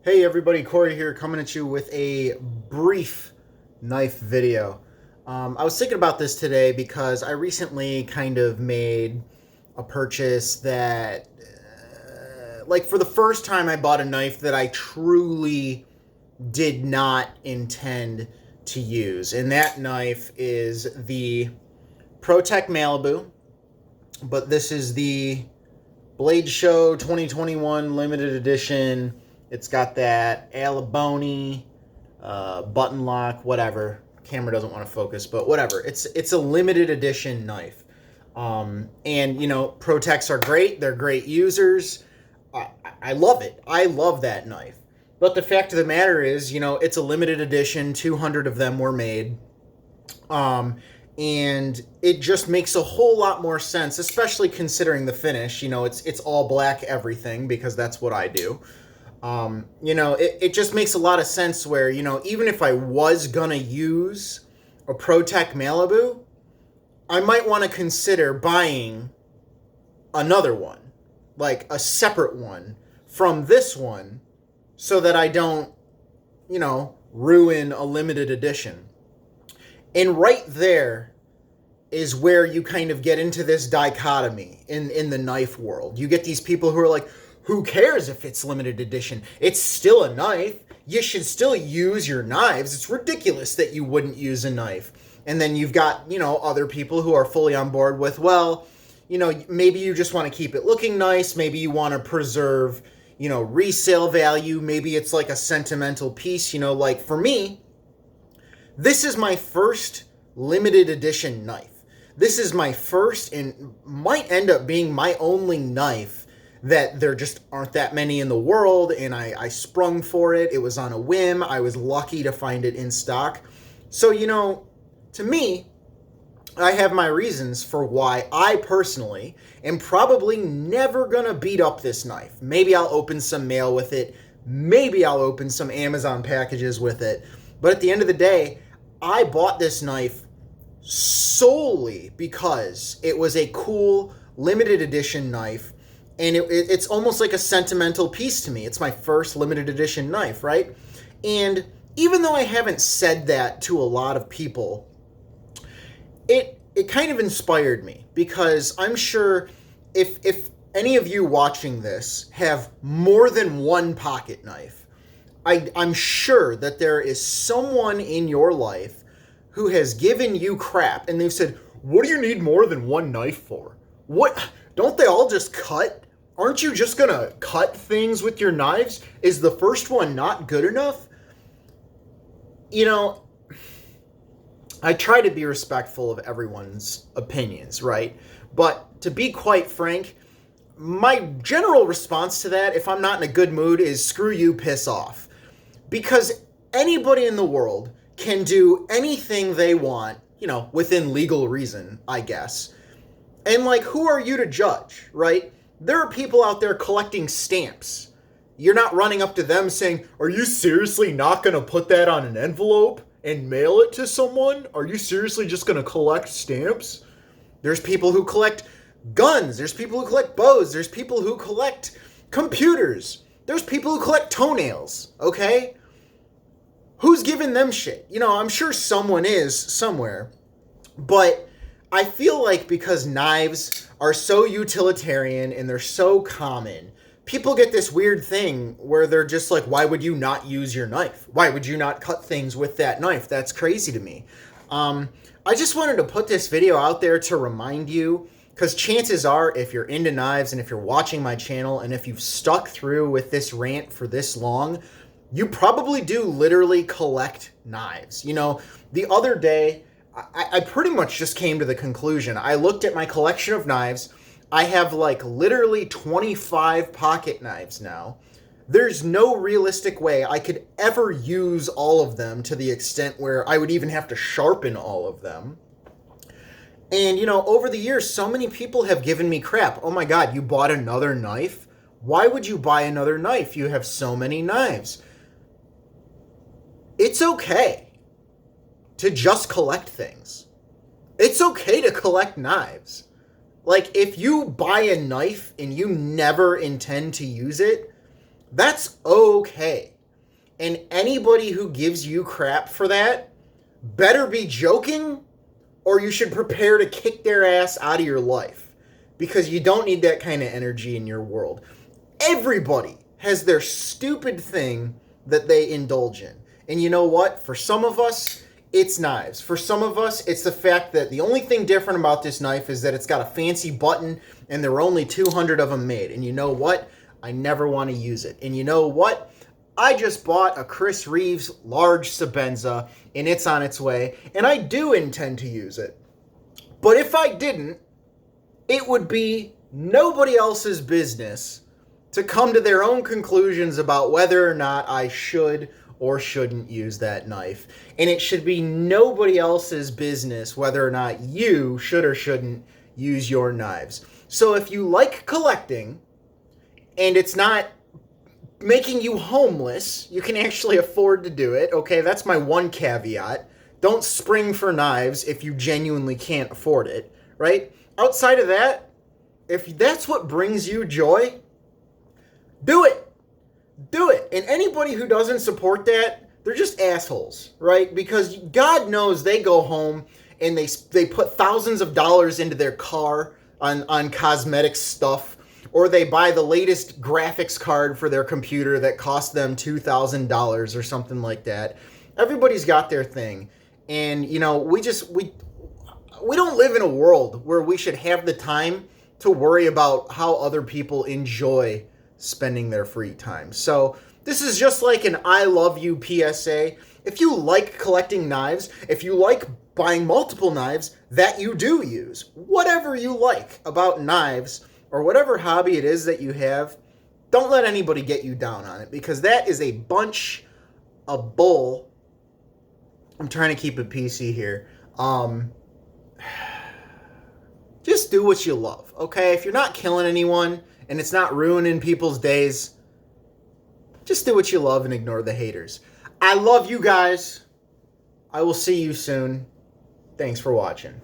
Hey everybody, Corey here coming at you with a brief knife video. I was thinking about this today because I recently kind of made a purchase that, like for the first time I bought a knife that I truly did not intend to use. And that knife is the ProTech Malibu, but this is the Blade Show 2021 limited edition. It's got that Alaboni button lock, whatever. Camera doesn't want to focus, but whatever. It's a limited edition knife. And, you know, ProTechs are great. They're great users. I love it. I love that knife. But the fact of the matter is, you know, it's a limited edition. 200 of them were made. And it just makes a whole lot more sense, especially considering the finish. You know, it's all black everything because that's what I do. You know, it just makes a lot of sense where, you know, even if I was gonna use a ProTech Malibu, I might want to consider buying another one, like a separate one from this one, so that I don't, you know, ruin a limited edition. And right there is where you kind of get into this dichotomy in the knife world. You get these people who are like, who cares if it's limited edition? It's still a knife. You should still use your knives. It's ridiculous that you wouldn't use a knife. And then you've got, you know, other people who are fully on board with, well, you know, maybe you just want to keep it looking nice. Maybe you want to preserve, you know, resale value. Maybe it's like a sentimental piece, you know, like for me, this is my first limited edition knife. This is my first and might end up being my only knife that there just aren't that many in the world, and I sprung for it. It was on a whim. I was lucky to find it in stock. So, you know, to me, I have my reasons for why I personally am probably never gonna beat up this knife. Maybe I'll open some mail with it. Maybe I'll open some Amazon packages with it. But at the end of the day, I bought this knife solely because it was a cool limited edition knife. And it's almost like a sentimental piece to me. It's my first limited edition knife, right? And even though I haven't said that to a lot of people, it kind of inspired me, because I'm sure if any of you watching this have more than one pocket knife, I'm sure that there is someone in your life who has given you crap and they've said, what do you need more than one knife for? What? Don't they all just cut? Aren't you just going to cut things with your knives? Is the first one not good enough? You know, I try to be respectful of everyone's opinions, right? But to be quite frank, my general response to that, if I'm not in a good mood, is screw you, piss off. Because anybody in the world can do anything they want, you know, within legal reason, I guess. And like, who are you to judge, right? There are people out there collecting stamps. You're not running up to them saying, are you seriously not going to put that on an envelope and mail it to someone? Are you seriously just going to collect stamps? There's people who collect guns. There's people who collect bows. There's people who collect computers. There's people who collect toenails, okay? Who's giving them shit? You know, I'm sure someone is somewhere. But I feel like because knives are so utilitarian and they're so common, people get this weird thing where they're just like, why would you not use your knife? Why would you not cut things with that knife? That's crazy to me. I just wanted to put this video out there to remind you, because chances are, if you're into knives and if you're watching my channel and if you've stuck through with this rant for this long, you probably do literally collect knives. You know, the other day, I pretty much just came to the conclusion. I looked at my collection of knives. I have like literally 25 pocket knives now. There's no realistic way I could ever use all of them to the extent where I would even have to sharpen all of them. And, you know, over the years, so many people have given me crap. Oh my God, you bought another knife? Why would you buy another knife? You have so many knives. It's okay to just collect things. It's okay to collect knives. Like, if you buy a knife and you never intend to use it, that's okay. And anybody who gives you crap for that better be joking, or you should prepare to kick their ass out of your life, because you don't need that kind of energy in your world. Everybody has their stupid thing that they indulge in. And you know what? For some of us, it's knives. For some of us, it's the fact that the only thing different about this knife is that it's got a fancy button and there are only 200 of them made. And you know what? I never want to use it. And you know what? I just bought a Chris Reeves large Sabenza and it's on its way. And I do intend to use it. But if I didn't, it would be nobody else's business to come to their own conclusions about whether or not I should or shouldn't use that knife. And it should be nobody else's business whether or not you should or shouldn't use your knives. So if you like collecting and it's not making you homeless, you can actually afford to do it. Okay, that's my one caveat. Don't spring for knives if you genuinely can't afford it, right? Outside of that, if that's what brings you joy, do it. Do it. And anybody who doesn't support that, they're just assholes, right? Because God knows they go home and they put thousands of dollars into their car on cosmetic stuff, or they buy the latest graphics card for their computer that cost them $2,000 or something like that. Everybody's got their thing. And, you know, we don't live in a world where we should have the time to worry about how other people enjoy spending their free time. So this is just like an I love you PSA. If you like collecting knives, if you like buying multiple knives that you do use, whatever you like about knives or whatever hobby it is that you have, don't let anybody get you down on it, because that is a bunch of bull. I'm trying to keep it PC here. Just do what you love, okay? If you're not killing anyone and it's not ruining people's days, just do what you love and ignore the haters. I love you guys. I will see you soon. Thanks for watching.